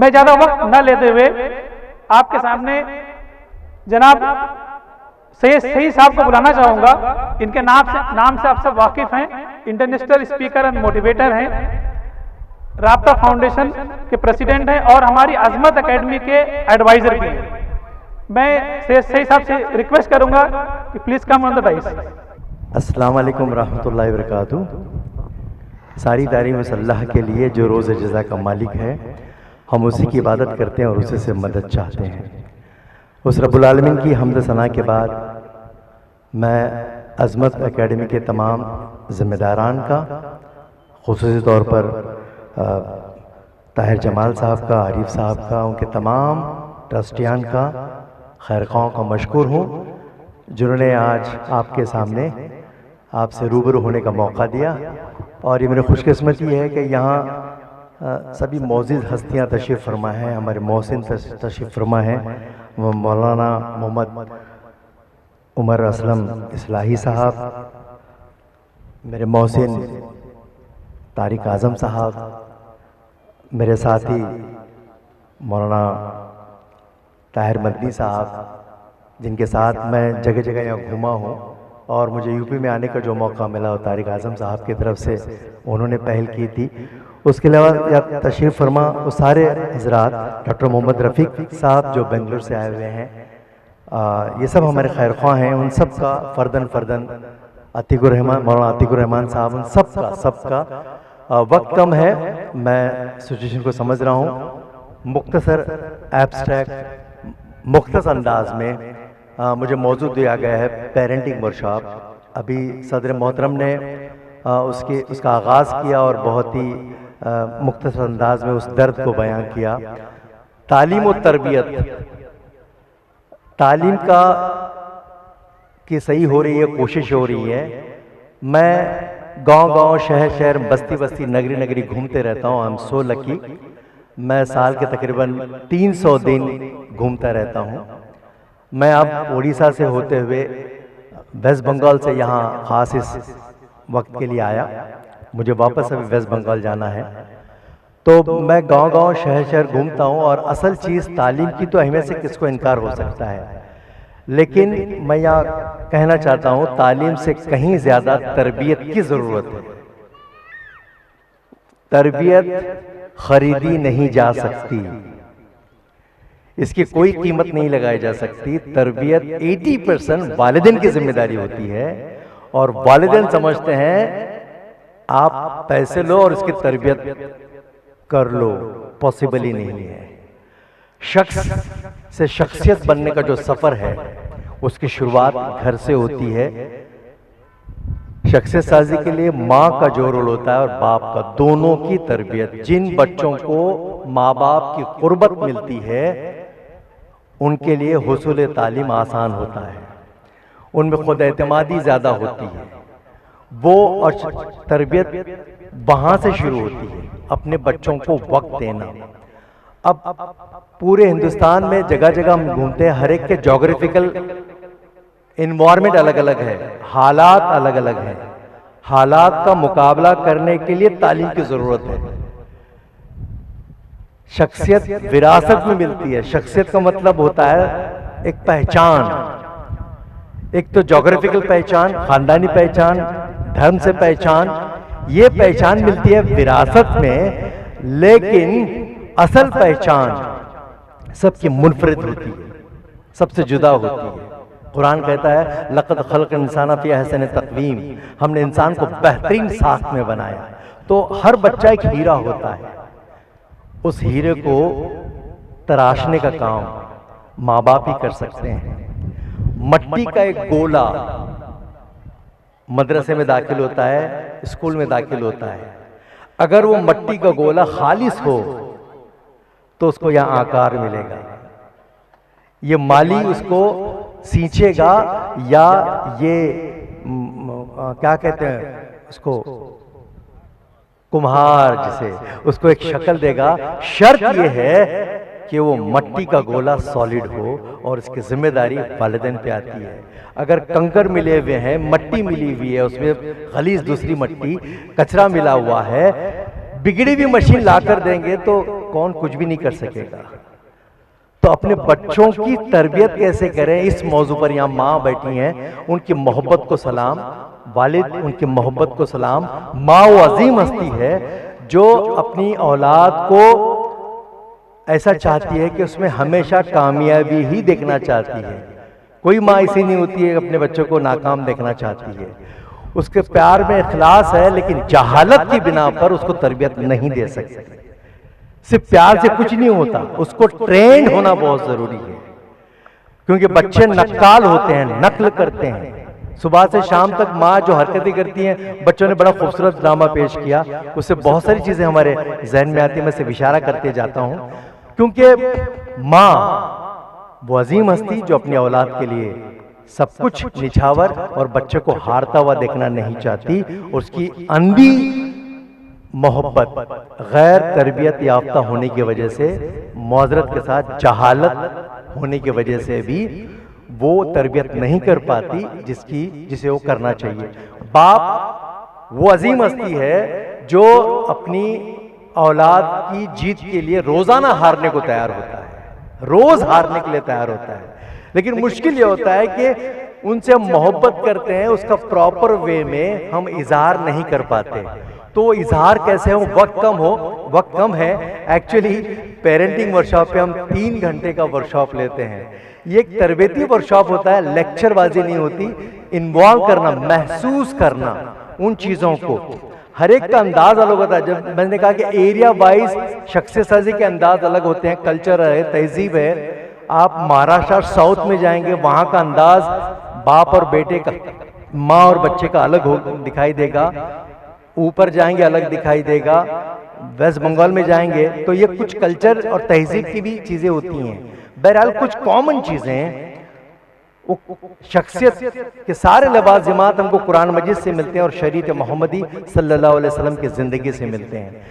मैं ज़्यादा वक्त न लेते हुए आपके सामने जनाब सही साहब को बुलाना चाहूँगा। इनके नाम से आप सब वाकिफ़ हैं। इंटरनेशनल स्पीकर एंड मोटिवेटर हैं, राब्ता फाउंडेशन के प्रेसिडेंट हैं और हमारी अजमत एकेडमी के एडवाइजर भी हैं। मैं सही साहब से रिक्वेस्ट करूँगा कि please come on the dice. अस्सलाम वालेकुम रहमतुल्लाहि व बरकातुहू। सारी तारीफ़ अल्लाह के लिए जो रोज़ जज़ा का मालिक है। हम उसी की इबादत करते हैं और उसी से मदद चाहते हैं। उस रब्बुल आलमीन की हम्द सना के बाद मैं अज़मत एकेडमी के तमाम ज़िम्मेदारान का, ख़ुसूसी तौर पर ताहिर जमाल साहब का, आरिफ साहब का, उनके तमाम ट्रस्टियान का, खैरख़्वाहों का मशकूर हूँ जिन्होंने आज आपके सामने आपसे रूबरू होने का मौका दिया। और ये मेरी खुशकिस्मती है कि यहाँ सभी मौजूद हस्तियाँ तशरीफ़ फरमा हैं। हमारे मोहसिन तशरीफ़ फरमा हैं, मौलाना मोहम्मद उमर असलम इस्लाही साहब, मेरे मोहसिन तारिक आज़म साहब, मेरे साथी मौलाना ताहिर मदनी साहब, जिनके साथ मैं जगह जगह यहाँ घूमा हूँ और मुझे यूपी में आने का जो मौका मिला वो तारिक आज़म साहब की तरफ से उन्होंने पहल की थी। उसके अलावा या तशरीफ़ फरमा वो सारे हजरात, डॉक्टर मोहम्मद रफ़ीक साहब जो बेंगलुरु से आए हुए हैं, ये सब हमारे खैरख्वाह हैं। उन सब का फ़र्दन मौलाना अतीकुर्रहमान साहब, उन सबका वक्त कम है, मैं सिचुएशन को समझ रहा हूँ। मुख्तसर एब्स्ट्रैक्ट मुख्तसर अंदाज में मुझे मौजूद दिया गया है पेरेंटिंग वर्कशॉप। अभी सदर मोहतरम ने उसका आगाज़ किया और बहुत ही मुख्तसर अंदाज में उस दर्द को बयान किया। तालीम और तरबियत, तालीम की सही हो रही है, कोशिश हो रही है। मैं गांव-गांव, शहर-शहर, बस्ती-बस्ती, नगरी-नगरी घूमते रहता हूँ। I am so lucky. मैं साल के तकरीबन 300 दिन घूमता रहता हूँ। मैं अब उड़ीसा से होते हुए वेस्ट बंगाल से यहाँ ख़ास इस वक्त के लिए आया। मुझे वापस अभी वेस्ट बंगाल जाना है। तो मैं गांव-गांव, शहर-शहर घूमता हूँ और असल चीज़ तालीम की तो अहमियत से किसको इनकार हो सकता है, लेकिन मैं यहाँ कहना चाहता हूँ तालीम से कहीं ज़्यादा तरबियत की ज़रूरत है। तरबियत खरीदी नहीं जा सकती, इसकी कोई कीमत नहीं लगाई जा सकती। तरबियत 80% वालिदैन की जिम्मेदारी होती है और वालिदैन समझते हैं आप पैसे लो और इसकी तरबियत कर लो, पॉसिबल ही नहीं है। शख्स से शख्सियत बनने का जो सफर है उसकी शुरुआत घर से होती है। शख्सियत साजी के लिए माँ का जो रोल होता है और बाप का, दोनों की तरबियत। जिन बच्चों को माँ बाप की कुर्बत मिलती है उनके लिए हुसूल तालीम आसान होता है, उनमें खुद एतमादी ज़्यादा होती है। वो और तरबियत वहाँ से शुरू होती है, अपने बच्चों को वक्त देना। अब पूरे हिंदुस्तान में जगह जगह हम घूमते हैं, हर एक के जोग्राफिकल इन्वायरमेंट अलग अलग है, हालात अलग अलग हैं। हालात का मुकाबला करने के लिए तालीम की ज़रूरत है। शख्सियत विरासत में मिलती है। शख्सियत का मतलब होता है एक पहचान, एक तो जोग्राफिकल पहचान, खानदानी पहचान, धर्म से पहचान। ये पहचान मिलती है विरासत में, लेकिन असल पहचान सबकी मुनफरिद होती है, सबसे जुदा होती है। कुरान कहता है लक़द खलक़ना इंसान फ़ी अहसन तक़वीम, हमने इंसान को बेहतरीन साख में बनाया। तो हर बच्चा एक हीरा होता है, उस हीरे को तराशने का काम माँ बाप ही कर सकते हैं। मट्टी का एक गोला मदरसे में दाखिल होता है, स्कूल में दाखिल होता है, अगर वो मट्टी का गोला खालिस हो तो उसको यहाँ आकार मिलेगा। ये माली उसको सींचेगा या ये क्या कहते हैं उसको, कुम्हार जिसे, उसको एक शक्ल देगा। शर्त ये है कि वो मट्टी का गोला सॉलिड हो और इसकी जिम्मेदारी वालिदैन पे आती है। अगर कंकर मिले हुए हैं, मट्टी मिली हुई है, उसमें खलीज दूसरी मट्टी, कचरा मिला हुआ है, बिगड़ी हुई मशीन ला कर देंगे तो कौन कुछ भी नहीं कर सकेगा। तो अपने बच्चों की तरबियत कैसे करें, इस मौजू पर यहाँ माँ बैठी हैं, उनकी मोहब्बत को सलाम, वालिद उनकी मोहब्बत को सलाम। माँ वो अजीम हस्ती है जो अपनी औलाद को ऐसा चाहती है कि उसमें हमेशा कामयाबी ही देखना चाहती है। कोई माँ ऐसी नहीं होती है अपने बच्चों को नाकाम देखना चाहती है। उसके प्यार में इखलास है, लेकिन जहालत की बिना पर उसको तरबियत नहीं दे सकती। सिर्फ प्यार से कुछ नहीं होता, उसको ट्रेंड होना बहुत जरूरी है, क्योंकि बच्चे नक्काल होते हैं, नकल करते हैं। सुबह से शाम तक माँ जो हरकतें करती हैं, बच्चों ने बड़ा खूबसूरत ड्रामा पेश किया, उससे बहुत सारी चीजें हमारे जहन में आती है, मैं सिर्फ इशारा करते जाता हूं। क्योंकि माँ वो अजीम हस्ती जो अपनी औलाद के लिए सब कुछ निछावर और बच्चे को हारता हुआ देखना नहीं चाहती। उसकी अंधी मोहब्बत गैर तरबियत याफ्ता होने की वजह से, मौजरत के साथ जहालत होने की वजह से भी वो तरबियत नहीं कर पाती जिसे वो करना चाहिए। बाप वो अजीम हस्ती है जो अपनी औलाद की जीत के लिए रोजाना हारने को तैयार होता है, रोज हारने के लिए तैयार होता है। लेकिन मुश्किल ये होता है कि उनसे हम मोहब्बत करते हैं, उसका प्रॉपर वे में हम इजहार नहीं कर पाते। तो इजहार कैसे हो, वक्त कम है। एक्चुअली पेरेंटिंग वर्कशॉप पे हम 3 घंटे का वर्कशॉप लेते हैं। ये एक तरबेती वर्कशॉप होता है, लेक्चरबाजी नहीं होती। इन्वॉल्व करना, महसूस करना उन चीजों को, हर एक का अंदाज अलग होता है। जब मैंने कहा कि एरिया वाइज शख्सियत साजी के अंदाज अलग होते हैं, कल्चर है, तहजीब है। आप महाराष्ट्र साउथ में जाएंगे, वहां का अंदाज बाप और बेटे का, माँ और बच्चे का अलग दिखाई देगा। ऊपर जाएंगे अलग दिखाई देगा। वेस्ट बंगाल में जाएंगे तो ये कुछ कल्चर और तहजीब की भी चीजें होती हैं। बहरहाल कुछ कॉमन चीजें हैं, वो शख्सियत के सारे लवाजिमात हमको कुरान मजीद से मिलते हैं और शरीयत मोहम्मदी सल्लल्लाहु अलैहि वसल्लम की जिंदगी से मिलते हैं।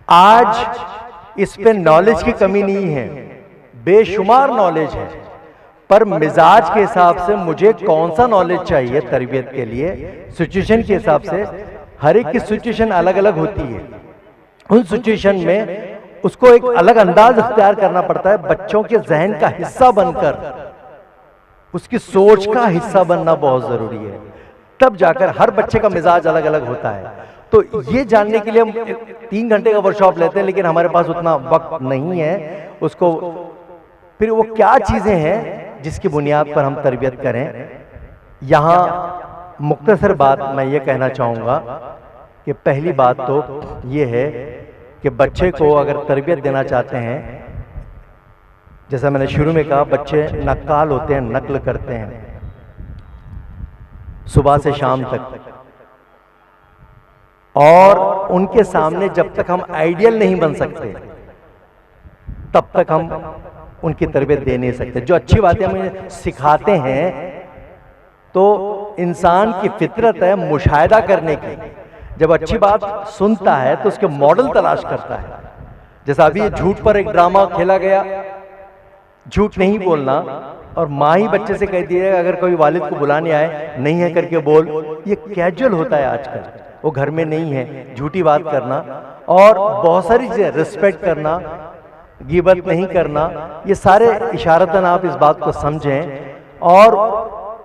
आज इस पे नॉलेज की कमी नहीं है, बेशुमार नॉलेज है, पर मिजाज के हिसाब से मुझे कौन सा नॉलेज चाहिए तरबियत के लिए, सिचुएशन के हिसाब से हर एक की सिचुएशन अलग अलग होती है। उन सिचुएशन में उसको एक अलग अंदाज इख्तियार करना पड़ता है। बच्चों के जहन का हिस्सा बनकर उसकी सोच का हिस्सा बनना बहुत जरूरी है, तब जाकर हर बच्चे का मिजाज अलग अलग होता है। तो ये जानने के लिए हम 3 घंटे का वर्कशॉप लेते हैं, लेकिन हमारे पास उतना वक्त नहीं है उसको। फिर वो क्या चीजें हैं जिसकी बुनियाद पर हम तरबियत करें। यहाँ मुख्तसर बात मैं ये कहना चाहूँगा कि पहली बात तो ये है कि बच्चे को अगर तरबियत देना चाहते हैं, जैसा मैंने शुरू में कहा, बच्चे नक्काल होते हैं, नकल करते हैं सुबह से शाम तक, और उनके सामने जब तक हम आइडियल नहीं बन सकते तब तक हम उनकी तरबियत दे नहीं सकते। जो अच्छी बातें हमें सिखाते हैं तो इंसान की फितरत है मुशाहिदा करने की। जब अच्छी बात सुनता है तो उसके मॉडल तलाश करता है। जैसा अभी झूठ पर एक ड्रामा खेला गया, झूठ नहीं बोलना, और माँ ही बच्चे से कह दिया अगर कोई वालिद को बुलाने आए नहीं है करके बोल। ये कैजुअल होता है आजकल, वो घर में नहीं है, झूठी बात करना और बहुत सारी चीजें, रिस्पेक्ट करना, गिबत नहीं करना, ये सारे इशारतन आप इस बात को समझें। और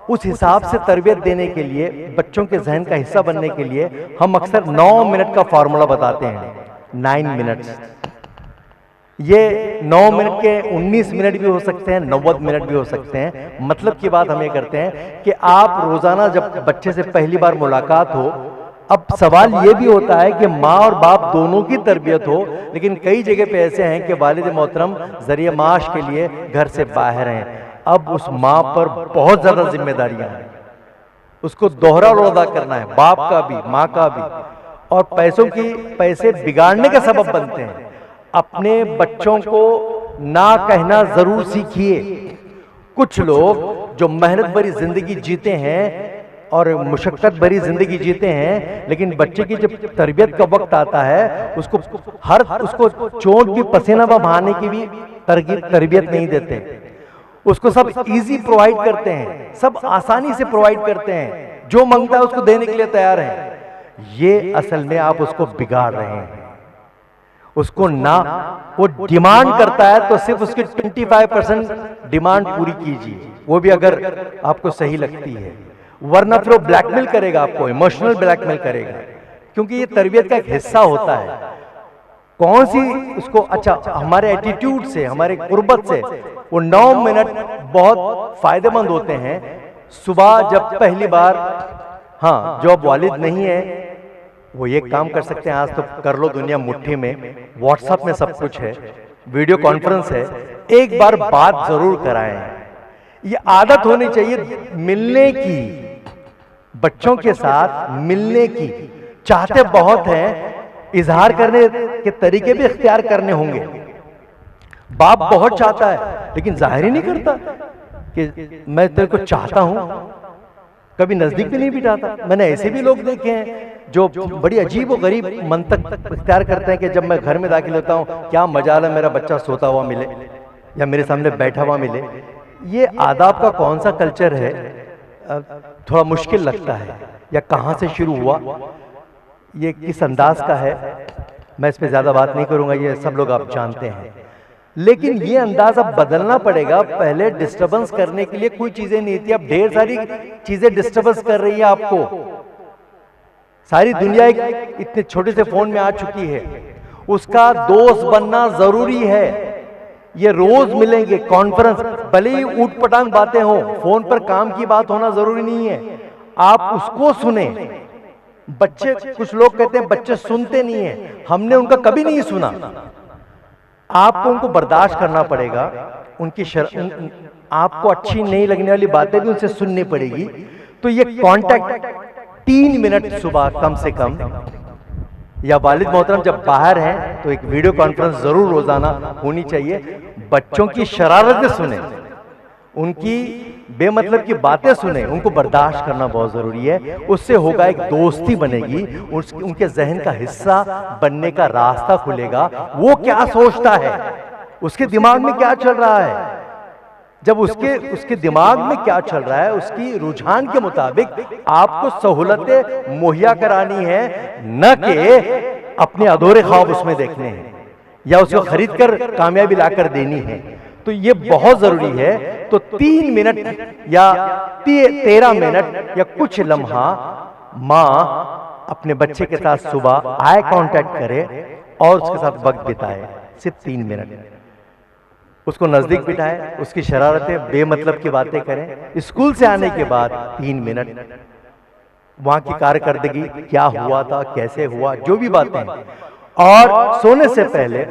उस हिसाब से तरबियत देने के लिए, बच्चों के जहन का हिस्सा बनने के लिए हम अक्सर 9 मिनट का फार्मूला बताते हैं, 9 मिनट्स। ये 9 मिनट के 19 मिनट भी हो सकते हैं, 90 मिनट भी हो सकते हैं। मतलब की बात हम ये करते हैं कि आप रोजाना जब बच्चे से पहली बार मुलाकात हो, अब सवाल ये भी होता है कि माँ और बाप दोनों की तरबियत हो, लेकिन कई जगह पे ऐसे हैं कि वालिद मोहतरम जरिए माश के लिए घर से बाहर हैं। अब उस माँ पर बहुत ज्यादा जिम्मेदारियां हैं, उसको दोहरा रोदा करना है, बाप का भी माँ का भी, और पैसे बिगाड़ने का सबब बनते हैं। अपने बच्चों को ना कहना जरूर सीखिए। कुछ लोग जो मेहनत भरी जिंदगी जीते हैं और मुशक्कत भरी जिंदगी जीते हैं, लेकिन बच्चे की जब तरबियत का वक्त आता है उसको चोट भी, पसीना बहाने की भी तरबियत नहीं देते। उसको सब इजी प्रोवाइड करते हैं, सब आसानी से प्रोवाइड करते हैं, जो मांगता है उसको देने के लिए तैयार है। ये असल में आप उसको बिगाड़ रहे हैं। उसको ना वो डिमांड करता है तो सिर्फ उसकी 25% डिमांड पूरी कीजिए, वो भी अगर आपको सही लगती है, वरना फिर वो ब्लैकमेल करेगा आपको, इमोशनल ब्लैकमेल करेगा, क्योंकि ये तरबियत का एक हिस्सा होता है। कौन सी उसको, अच्छा हमारे एटीट्यूड से, हमारे कुर्बत से वो 9 मिनट बहुत फायदेमंद होते हैं। सुबह जब पहली बार, हाँ जो अब वालिद नहीं है वो ये काम कर सकते हैं, आज तो कर लो, दुनिया मुट्ठी में, व्हाट्सएप में सब कुछ है, वीडियो कॉन्फ्रेंस है, एक बार बात जरूर कराएं। ये आदत होनी चाहिए मिलने की, बच्चों के साथ मिलने की। चाहते बहुत हैं, इजहार करने के तरीके भी इख्तियार करने होंगे। बाप बहुत चाहता है लेकिन जाहिर ही नहीं करता कि मैं तेरे को चाहता हूं, कभी नजदीक भी नहीं बिठाता। मैंने ऐसे भी लोग देखे हैं जो बड़ी अजीब और गरीब मंतक इख्तियार करते हैं कि जब मैं घर में दाखिल होता हूं, क्या मजाल है मेरा बच्चा सोता हुआ मिले या मेरे सामने बैठा हुआ मिले। ये आदाब का कौन सा कल्चर है, थोड़ा मुश्किल लगता है, या कहां से शुरू हुआ, ये किस अंदाज का है, मैं इस पे ज्यादा बात नहीं करूंगा, ये सब लोग आप जानते हैं। लेकिन ये अंदाज अब बदलना पड़ेगा। पहले डिस्टर्बेंस करने के लिए कोई चीजें नहीं थी, अब ढेर सारी चीजें डिस्टर्बेंस कर रही है आपको। सारी दुनिया एक इतने छोटे से फोन में आ चुकी है, उसका दोस्त बनना जरूरी है। ये रोज मिलेंगे, कॉन्फ्रेंस, भले ही ऊट पटांग बातें हो, फोन पर काम की बात होना जरूरी नहीं है, आप उसको सुने। बच्चे, कुछ लोग कहते हैं बच्चे सुनते नहीं है, हमने उनका कभी नहीं सुना। आपको उनको बर्दाश्त करना पड़ेगा, उनकी आपको अच्छी नहीं लगने वाली बातें भी उनसे सुननी पड़ेगी। तो ये कांटेक्ट 3 मिनट सुबह कम से कम, या वालिद मोहतरम जब बाहर हैं तो एक वीडियो कॉन्फ्रेंस जरूर रोजाना होनी चाहिए। बच्चों की शरारतें सुने, उनकी बेमतलब की बातें सुने, उनको बर्दाश्त करना बहुत जरूरी है। उससे होगा एक दोस्ती बनेगी, उनके जहन का हिस्सा बनने का रास्ता खुलेगा। वो क्या सोचता है, उसके दिमाग में क्या चल रहा है, जब उसके दिमाग में क्या चल रहा है, उसकी रुझान के मुताबिक आपको सहूलतें मुहैया करानी है, न कि अपने अधूरे ख्वाब उसमें देखने हैं या उसको खरीद कर कामयाबी लाकर देनी है। तो ये बहुत जरूरी है। तो 3 मिनट या 13 मिनट या कुछ लम्हा माँ अपने बच्चे के साथ सुबह आई कांटेक्ट करे और उसके साथ वक्त बिताए, सिर्फ 3 मिनट। उसको नजदीक बिठाए, उसकी शरारतें, बेमतलब की बातें करें। स्कूल से आने के बाद 3 मिनट वहां की कारकर्दगी, क्या हुआ था, कैसे हुआ, जो भी बातें, और सोने से पहले।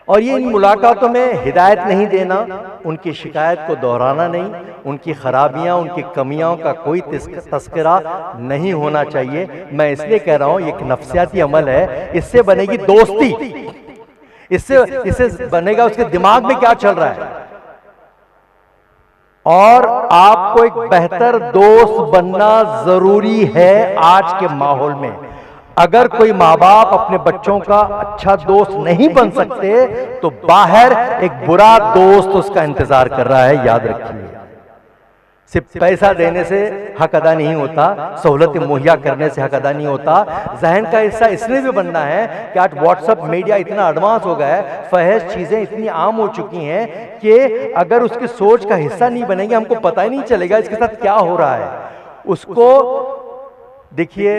और ये इन मुलाकातों में हिदायत नहीं देना, उनकी शिकायत को दोहराना नहीं, उनकी खराबियां, उनकी कमियों का कोई तस्करा नहीं होना चाहिए। मैं इसलिए कह रहा हूं, ये एक नफ्सियाती अमल है, इससे बनेगी दोस्ती, इससे बनेगा उसके दिमाग में क्या चल रहा है। और आपको एक बेहतर दोस्त बनना जरूरी है आज के माहौल में। अगर कोई माँ बाप अपने बच्चों का अच्छा दोस्त नहीं बन सकते तो बाहर एक बुरा दोस्त उसका इंतजार कर रहा है, याद रखिए। सिर्फ पैसा देने से हक अदा नहीं होता, सहूलतें मुहैया करने से हक अदा नहीं होता। जहन का हिस्सा इसलिए भी बनना है कि आज व्हाट्सएप मीडिया इतना एडवांस हो गया है, फहश चीजें इतनी आम हो चुकी हैं कि अगर उसकी सोच का हिस्सा नहीं बनेंगे, हमको पता ही नहीं चलेगा इसके साथ क्या हो रहा है। उसको देखिए,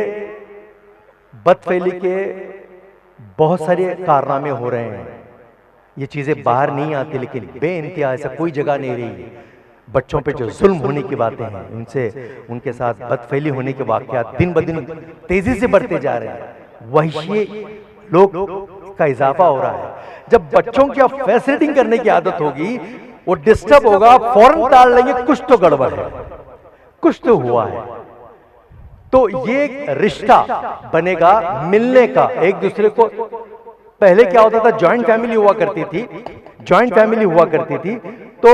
बदफैली के बहुत सारे कारनामे हो रहे हैं। ये चीजें बाहर नहीं आती, लेकिन बेइंतहा ऐसा कोई जगह नहीं रही। बच्चों पे जो जुल्म होने की बातें हैं, उनसे उनके साथ बदफैली होने के वाकयात दिन ब दिन तेजी से बढ़ते जा रहे हैं। वहशी लोग का इजाफा हो रहा है। जब बच्चों की आप फैसिलिटिंग करने की आदत होगी, वो डिस्टर्ब होगा, फौरन टाल लेंगे, कुछ तो गड़बड़ है, कुछ तो हुआ है। तो ये रिश्ता बनेगा मिलने का, एक दूसरे को। पहले क्या होता था, जॉइंट फैमिली हुआ करती थी, तो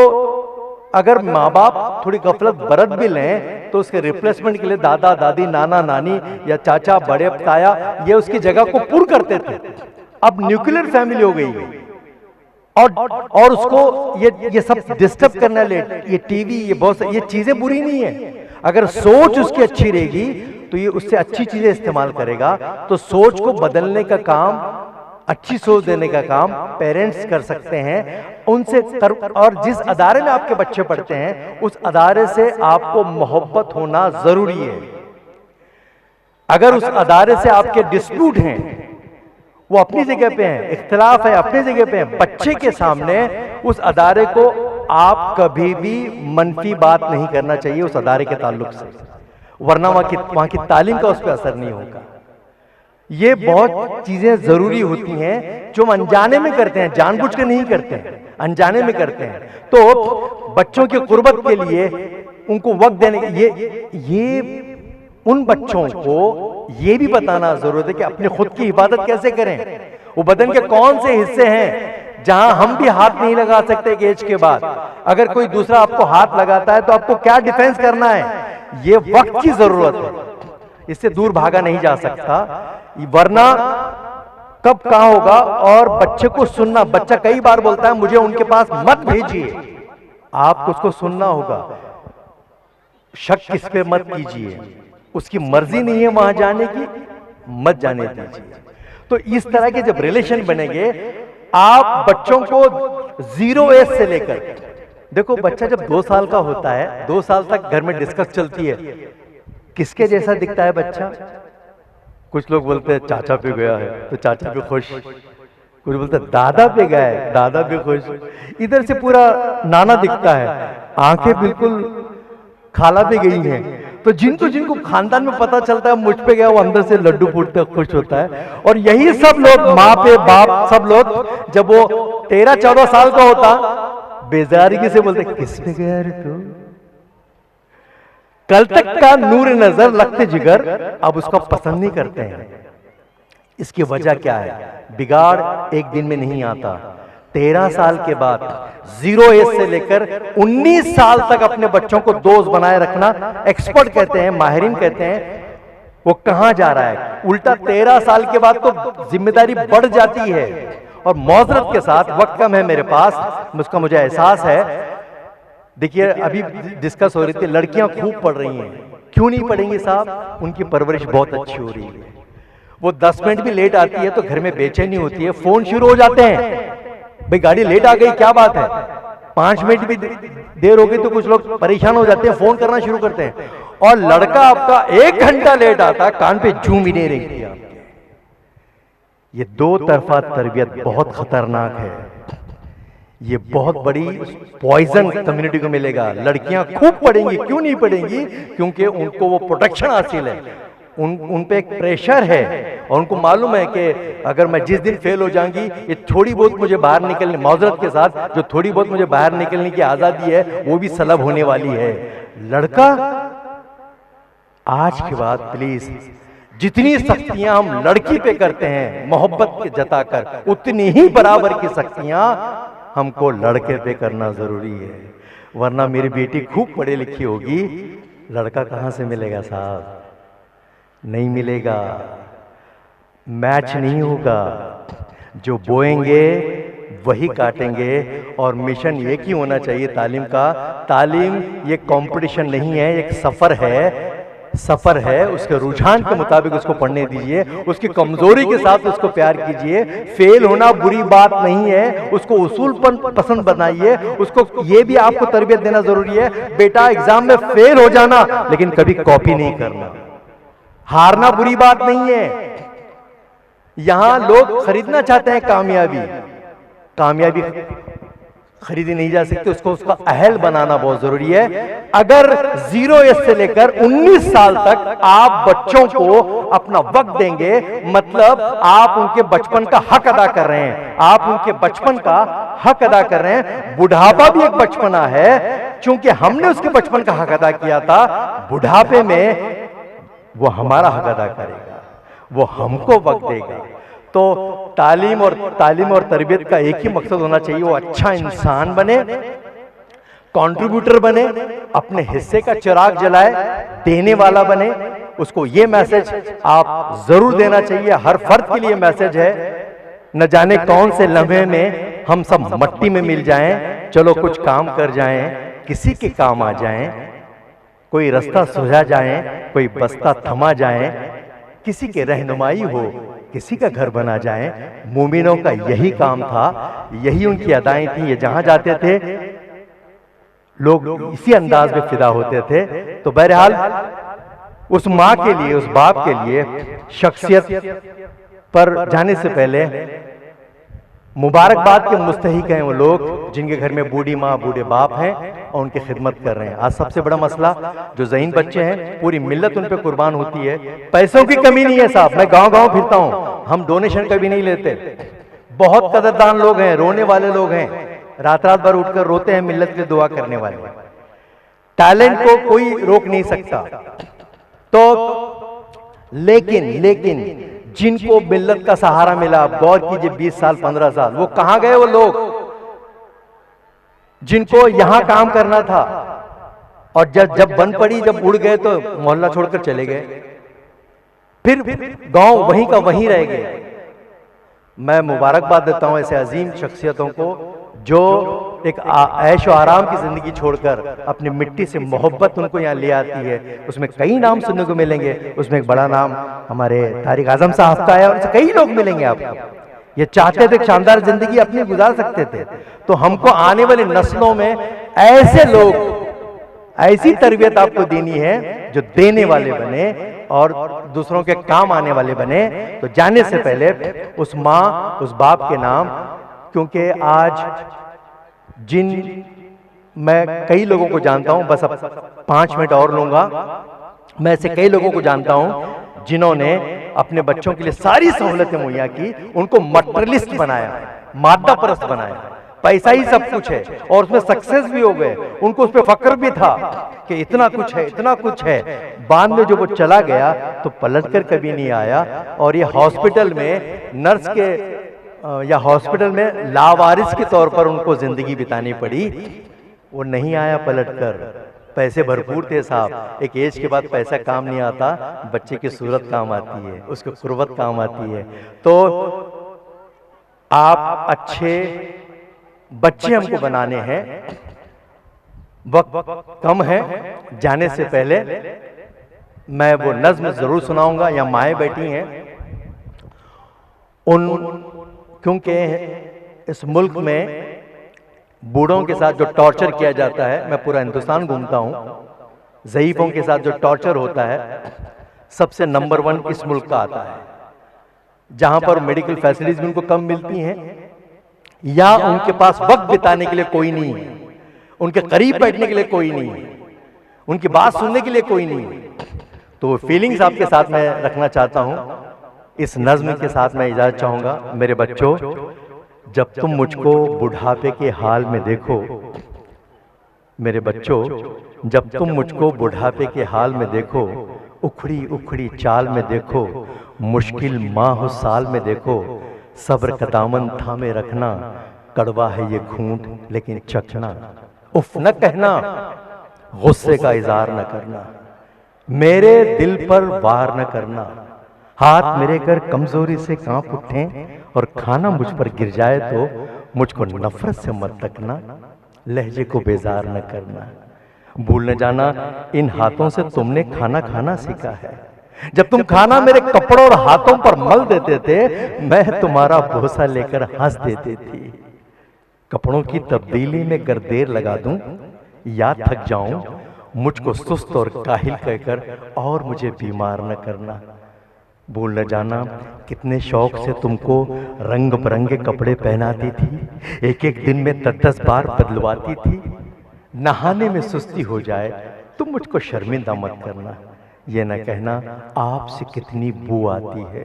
अगर माँ बाप थोड़ी गफलत बरत भी लें तो उसके रिप्लेसमेंट के लिए दादा दादी, नाना नानी या चाचा, बड़े ताया, ये उसकी जगह को पूर्ण करते थे। अब न्यूक्लियर फैमिली हो गई है, और उसको ये सब डिस्टर्ब करना, ये टीवी, ये बहुत ये चीजें बुरी नहीं है। अगर सोच उसकी अच्छी रहेगी तो ये उससे अच्छी चीजें इस्तेमाल करेगा। तो सोच को बदलने का काम अच्छी सोच देने का काम पेरेंट्स कर सकते हैं उनसे कर, और जिस अदारे में आपके बच्चे पढ़ते हैं उस अदारे से आपको मोहब्बत होना जरूरी है। अगर उस अदारे से आपके डिस्प्यूट हैं, वो अपनी जगह पे हैं, इख्तिलाफ है अपनी जगह पे हैं, बच्चे के सामने उस अदारे को आप कभी भी मनफी बात नहीं करना चाहिए उस अदारे के ताल्लुक से, वरना वहां की तालीम का उस पर असर नहीं होगा। ये बहुत चीजें जरूरी होती हैं जो हम अनजाने में करते हैं, जानबूझ के नहीं करते हैं, अनजाने में करते हैं। तो बच्चों की कुर्बत के लिए उनको वक्त देने ये उन बच्चों को ये भी बताना जरूरत है कि अपनी खुद की हिफाजत कैसे करें। वो बदन के कौन से हिस्से हैं जहां हम भी हाथ नहीं लगा सकते एक एज के बाद। अगर कोई दूसरा आपको हाथ लगाता है तो आपको क्या डिफेंस करना है, ये वक्त की जरूरत है, इससे दूर भागा नहीं जा सकता, वरना कब कहां होगा। और बच्चे को सुनना, बच्चा कई बार बोलता है मुझे उनके पास मत भेजिए, आपको उसको सुनना होगा, शक किस पे मत कीजिए, उसकी मर्जी नहीं है वहां जाने की, मत जाने दीजिए। तो इस तरह के जब रिलेशन बनेंगे, आप बच्चों को 0 एज से लेकर, देखो बच्चा जब 2 साल का होता है, 2 साल तक घर में डिस्कस चलती है, किसके जैसा दिखता है बच्चा। कुछ लोग बोलते हैं चाचा पे गया है तो चाचा पे खुश, कुछ बोलते हैं दादा पे गया है, दादा पे खुश, इधर से पूरा नाना दिखता है, आंखें बिल्कुल खाला पे गई हैं। तो जिनको जिनको खानदान में पता चलता है मुझ पे गया, वो अंदर से लड्डू फूटते खुश होता है। और यही सब लोग, माँ पे बाप सब लोग, जब वो 13-14 साल का होता, बेजारगी से बोलते किस पे गया रे तू, कल तक का नूर नजर लगते जिगर अब उसको पसंद नहीं करते हैं। इसकी वजह क्या है, बिगाड़ एक दिन में नहीं आता। 13 साल के बाद 0 एज से लेकर 19 साल तक अपने बच्चों को दोस्त बनाए रखना, एक्सपर्ट कहते हैं, माहिरीन कहते हैं, वो कहां जा रहा है। उल्टा 13 साल के बाद तो जिम्मेदारी बढ़ जाती है। और मौजरत के साथ, वक्त कम है मेरे पास, उसका मुझे एहसास है। देखिए अभी डिस्कस हो रही थी, लड़कियां खूब पढ़ रही हैं, क्यों नहीं पढ़ेंगी साहब, उनकी परवरिश बहुत अच्छी हो रही है। वो 10 मिनट भी लेट आती है तो घर में बेचैनी होती है, फोन शुरू हो जाते हैं, भाई गाड़ी लेट आ गई क्या बात है, 5 मिनट भी देर हो गई तो कुछ लोग परेशान हो जाते हैं, फोन करना शुरू करते हैं। और लड़का आपका 1 घंटा लेट आता, कान पे जूं भी नहीं रही आपके। ये 2 तरफा तरबियत बहुत खतरनाक है, ये बहुत बड़ी पॉइजन कम्युनिटी को मिलेगा। लड़कियां खूब पढ़ेंगी, क्यों नहीं पढ़ेंगी, क्योंकि उनको वो प्रोटेक्शन हासिल है, उन पे एक प्रेशर है, और उनको मालूम है कि अगर मैं जिस दिन फेल हो जाऊंगी, ये थोड़ी बहुत मुझे बाहर निकलने, माजरत के साथ जो थोड़ी बहुत मुझे बाहर निकलने की आजादी है वो भी सलब होने वाली है। लड़का आज के बाद प्लीज जितनी सख्तियां हम लड़की पे करते हैं मोहब्बत के जताकर, उतनी ही बराबर की सख्तियां हमको लड़के पे करना जरूरी है। वरना मेरी बेटी खूब पढ़ी लिखी होगी, लड़का कहां से मिलेगा साहब, नहीं मिलेगा, मैच नहीं होगा। जो बोएंगे वही काटेंगे। और मिशन एक ही होना चाहिए तालीम का, तालीम ये कंपटीशन नहीं है, एक सफर है, सफर है। उसके रुझान के मुताबिक उसको पढ़ने दीजिए, उसकी कमजोरी के साथ उसको प्यार कीजिए। फेल होना बुरी बात नहीं है, उसको उसूल पसंद बनाइए। उसको ये भी आपको तरबियत देना जरूरी है, बेटा एग्जाम में फेल हो जाना लेकिन कभी कॉपी नहीं करना, हारना बुरी बात नहीं है। यहां लोग खरीदना चाहते हैं कामयाबी, कामयाबी खरीदी नहीं जा सकती, उसको उसका अहल बनाना बहुत जरूरी है। अगर 0 एज से लेकर 19 साल तक आप बच्चों को अपना वक्त देंगे, मतलब आप उनके बचपन का हक अदा कर रहे हैं, आप उनके बचपन का हक अदा कर रहे हैं। बुढ़ापा भी एक बचपना है, क्योंकि हमने उसके बचपन का हक अदा किया था। बुढ़ापे में वो हमारा हक अदा करेगा, वो हमको वक्त देगा। तो तालीम और तरबियत का एक ही मकसद होना चाहिए, वो अच्छा इंसान बने, कंट्रीब्यूटर बने, अपने हिस्से का चिराग जलाए, देने वाला बने। उसको ये मैसेज आप जरूर देना चाहिए, हर फर्द के लिए मैसेज है। न जाने कौन से लम्हे में हम सब मट्टी में मिल जाएं, चलो कुछ काम कर जाएं, किसी के काम आ जाएं, कोई रास्ता सुझा जाए, कोई बस्ता थमा जाए, किसी के रहनुमाई हो, किसी का घर बना जाए। मोमिनों का यही काम था, यही उनकी अदाएं थी। ये जहां जाते थे लोग इसी अंदाज में फिदा होते थे। तो बहरहाल उस माँ के लिए, उस बाप के लिए शख्सियत पर जाने से पहले मुबारकबाद के मुस्तहिक हैं वो लोग जिनके घर में बूढ़ी माँ बूढ़े बाप हैं और उनकी खिदमत कर रहे हैं। आज सबसे बड़ा मसला जो ज़हीन बच्चे हैं, पूरी मिल्लत उन पे कुर्बान होती है। पैसों की कमी नहीं है साहब, मैं गांव-गांव फिरता हूं, हम डोनेशन कभी नहीं लेते। बहुत कदरदान लोग हैं, रोने वाले लोग हैं, रात रात भर उठकर रोते हैं, मिल्लत के लिए दुआ करने वाले। टैलेंट को कोई रोक नहीं सकता। तो लेकिन जिनको मिल्लत का सहारा मिला, आप गौर कीजिए 20 साल 15 साल, वो कहां गए? वो लोग जिनको यहां काम करना था और जब बंद पड़ी, जब उड़ गए तो मोहल्ला छोड़कर चले गए, फिर गांव वहीं का वहीं रह गए। मैं मुबारकबाद देता हूं ऐसे अजीम शख्सियतों को जो एक ऐशो आराम की जिंदगी छोड़कर अपनी मिट्टी से मोहब्बत उनको यहाँ ले आती है। उसमें कई नाम सुनने को मिलेंगे, उसमें एक बड़ा नाम हमारे तारिक आजम साहब का है और कई लोग मिलेंगे आपको। ये चाहते थे शानदार जिंदगी अपनी गुजार सकते थे। तो हमको आने वाली नस्लों में ऐसे लोग, ऐसी तरबियत आपको देनी है जो देने वाले बने और दूसरों के काम आने वाले बने। तो जाने से पहले उस माँ उस बाप के नाम, क्योंकि आज मैं कई लोगों को जानता हूं, बस अब 5 मिनट और लूंगा। मैं ऐसे कई लोगों को जानता हूं जिन्होंने अपने बच्चों के लिए सारी सहूलतें मुहैया की, उनको मटेरियलिस्ट बनाया, मादा परस्त बनाया, पैसा ही सब कुछ है और उसमें सक्सेस भी हो गए। उनको उस पर फक्र भी था कि इतना कुछ है, इतना कुछ है। बाद में जो वो चला गया तो पलटकर कभी नहीं आया और ये हॉस्पिटल में नर्स के या हॉस्पिटल में लावारिस के तौर पर उनको जिंदगी बितानी पड़ी। वो नहीं आया पलटकर। पैसे भरपूर थे साहब, एक एज के बाद पैसा काम नहीं आता, बच्चे की सूरत काम आती है, उसकी कुर्बत काम आती है। तो आप अच्छे बच्चे हमको बनाने हैं, वक्त कम है। जाने से पहले मैं वो नज्म जरूर सुनाऊंगा। यहाँ माएँ बैठी हैं, क्योंकि इस मुल्क में बूढ़ों के साथ जो टॉर्चर किया जाता है, मैं पूरा हिंदुस्तान घूमता हूं, ज़ईफों के साथ जो टॉर्चर होता है सबसे नंबर 1 इस मुल्क का आता है, जहां पर मेडिकल फैसिलिटीज भी उनको कम मिलती हैं या उनके पास वक्त बिताने के लिए कोई नहीं है, उनके करीब बैठने के लिए कोई नहीं है, उनकी बात सुनने के लिए कोई नहीं है। तो फीलिंग्स आपके साथ मैं रखना चाहता हूं। इस नज्म के साथ मैं इजाजत चाहूंगा। मेरे बच्चों, जब तुम मुझको बुढ़ापे के हाल में देखो, मेरे बच्चों जब तुम मुझको बुढ़ापे के हाल में देखो, उखड़ी उखड़ी चाल में देखो, मुश्किल माह साल में देखो, सब्र का दामन थामे रखना, कड़वा है ये घूंट लेकिन चखना, उफ न कहना, गुस्से का इजहार न करना, मेरे दिल पर वार न करना, हाथ मेरे कर कमजोरी से कांप उठे और खाना मुझ पर गिर जाए तो मुझको नफरत से मत तकना, लहजे को बेजार न करना, भूल न जाना इन हाथों से तुमने खाना खाना सीखा है। जब तुम खाना मेरे कपड़ों और हाथों पर मल देते थे, मैं तुम्हारा भरोसा लेकर हंस देती थी। कपड़ों की तब्दीली में गर देर लगा दूं या थक जाऊं, मुझको सुस्त और काहिल कहकर और मुझे बीमार न करना। भूल न जाना कितने शौक से तुमको रंग बिरंगे कपड़े पहनाती थी, एक एक दिन में 10-10 बार बदलवाती थी। नहाने में सुस्ती हो जाए तुम मुझको शर्मिंदा मत करना, ये न कहना आपसे कितनी बू आती है।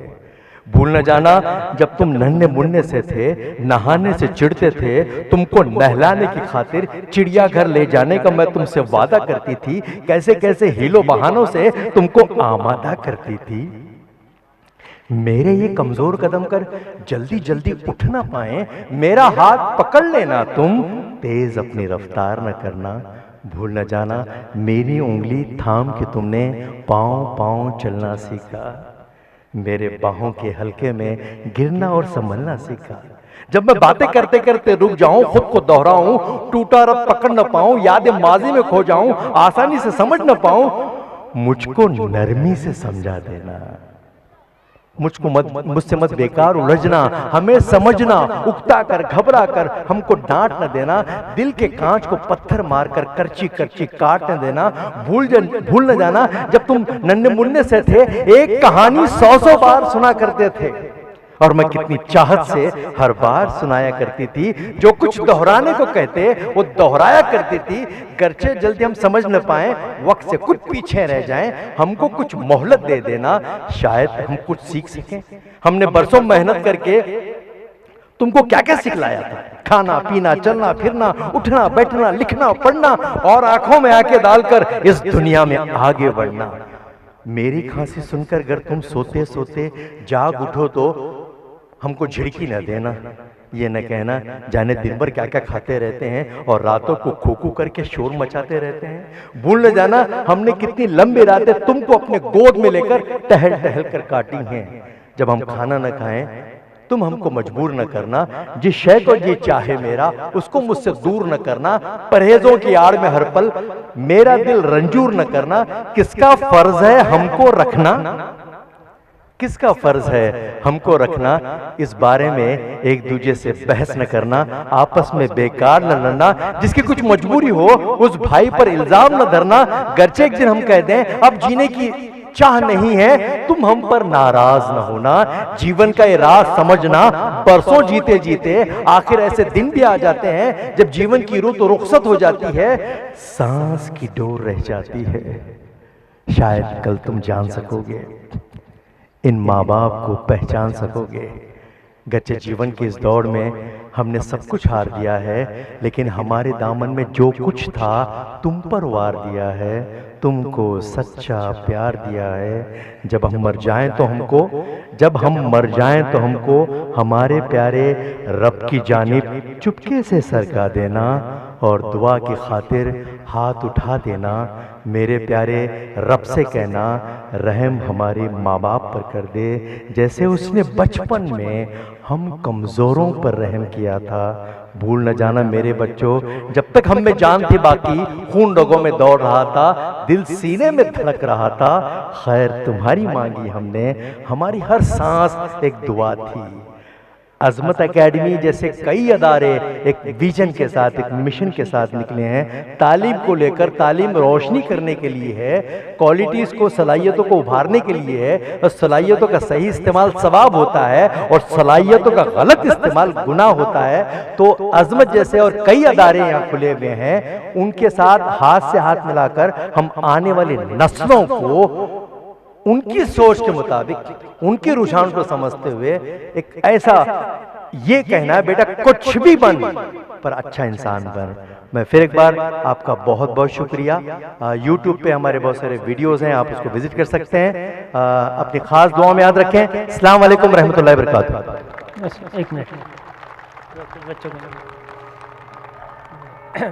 भूल न जाना जब तुम नन्हे मुन्ने से थे, नहाने से चिढ़ते थे, तुमको नहलाने की खातिर चिड़ियाघर ले जाने का मैं तुमसे वादा करती थी, कैसे कैसे हीलो बहानों से तुमको आमादा करती थी। मेरे ये कमजोर कदम कर जल्दी जल्दी उठ ना पाए, मेरा हाथ पकड़ लेना तुम, तेज अपनी रफ्तार न करना। भूल न जाना मेरी उंगली थाम के तुमने पांव पांव चलना सीखा, मेरे बाहों के हल्के में गिरना और संभलना सीखा। जब मैं बातें करते करते रुक जाऊं, खुद को दोहराऊं, टूटा रब पकड़ न पाऊं, यादें माजी में खो जाऊं, आसानी से समझ न पाऊं, मुझको नरमी से समझा देना, मुझसे मत बेकार उलझना, हमें समझना, उकता कर घबरा कर हमको डांट न देना, दिल के कांच को पत्थर मारकर करची करची काट न देना। भूल न जाना जब तुम नन्हे मुन्ने से थे एक कहानी 100 बार सुना करते थे और मैं कितनी चाहत से हर बार सुनाया करती थी। जो कुछ दोहराने को कहते वो दोहराया करती थी। गर्चे जल्दी हम समझ न पाए, वक्त से कुछ पीछे रह जाएं, हमको कुछ मोहलत दे देना, शायद हम कुछ सीख सकें। हमने बरसों मेहनत करके तुमको क्या क्या सिखलाया था, खाना पीना चलना फिरना उठना बैठना लिखना पढ़ना और आंखों में आंखें डालकर इस दुनिया में आगे बढ़ना। मेरी खांसी सुनकर अगर तुम सोते सोते जाग उठो तो हमको झिड़की न देना, ये न कहना जाने दिन भर क्या क्या खाते रहते हैं और रातों को खो करके शोर मचाते रहते हैं। भूल न जाना हमने कितनी लंबी रातें तुमको अपने गोद में लेकर टहल टहल कर काटी हैं। जब हम खाना न खाएं तुम हमको मजबूर न करना, जिस शय को ये चाहे मेरा उसको मुझसे दूर न करना, परहेजों की आड़ में हर पल मेरा दिल रंजूर न करना। किसका फर्ज है हमको रखना, किसका फर्ज है हमको रखना, इस बारे में एक दूसरे से बहस न करना, आपस में बेकार न लड़ना। जिसकी कुछ मजबूरी हो उस भाई पर इल्जाम न धरना। गर्चे एक दिन हम कह दें अब जीने की चाह नहीं है, तुम हम पर नाराज न होना। जीवन का ये राज समझना, बरसों जीते जीते आखिर ऐसे दिन भी आ जाते हैं जब जीवन की रुत रुखसत हो जाती है, सांस की डोर रह जाती है। शायद कल तुम जान सकोगे, इन माँ बाप को पहचान सकोगे। गच्चे जीवन की इस दौड़ में हमने सब कुछ हार दिया है, लेकिन हमारे दामन में जो कुछ था तुम पर वार दिया है, तुमको सच्चा प्यार दिया है। जब हम मर जाएं तो हमको हमारे प्यारे रब की जानिब चुपके से सरका देना और दुआ की खातिर हाथ उठा देना। मेरे प्यारे रब से कहना रहम हमारे माँ बाप पर कर दे, जैसे उसने बचपन में हम कमजोरों पर रहम किया था। भूल न जाना मेरे बच्चों, जब तक हम में जान थी बाकी खून रगों में दौड़ रहा था, दिल सीने में धड़क रहा था। खैर तुम्हारी मांगी हमने, हमारी हर सांस एक दुआ थी। अजमत एकेडमी जैसे कई अदारे एक विजन के साथ, एक मिशन के साथ निकले हैं। तालीम को लेकर, तालीम रोशनी करने के लिए है, क्वालिटीज को, सलाहियतों को उभारने के लिए है। और सलाहियतों का सही इस्तेमाल सवाब होता है और सलाहियतों का गलत इस्तेमाल गुनाह होता है। तो अजमत जैसे और कई अदारे यहाँ खुले हुए हैं, उनके साथ हाथ से हाथ मिलाकर हम आने वाली नस्लों को उनकी सोच के मुताबिक, उनके रुझान को समझते हुए एक ऐसा ये कहना है बेटा कुछ भी बन पर अच्छा इंसान बन। मैं फिर एक बार आपका बहुत बहुत शुक्रिया। YouTube पे हमारे बहुत सारे वीडियोस हैं, आप उसको विजिट कर सकते हैं। अपनी खास दुआ में याद रखें। अस्सलाम वालेकुम रहमतुल्लाहि व बरकातुहू। एक मिनट,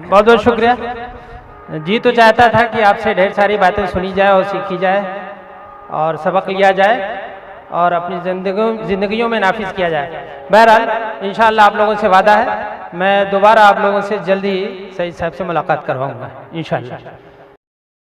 बहुत बहुत शुक्रिया। जी तो चाहता था कि आपसे ढेर सारी बातें सुनी जाए और सीखी जाए और सबक लिया जाए और अपनी जिंदगियों में नाफिज किया जाए। बहरहाल इंशाअल्लाह आप लोगों से वादा है, मैं दोबारा आप लोगों से जल्दी सईद साहब से मुलाकात करवाऊंगा इंशाअल्लाह।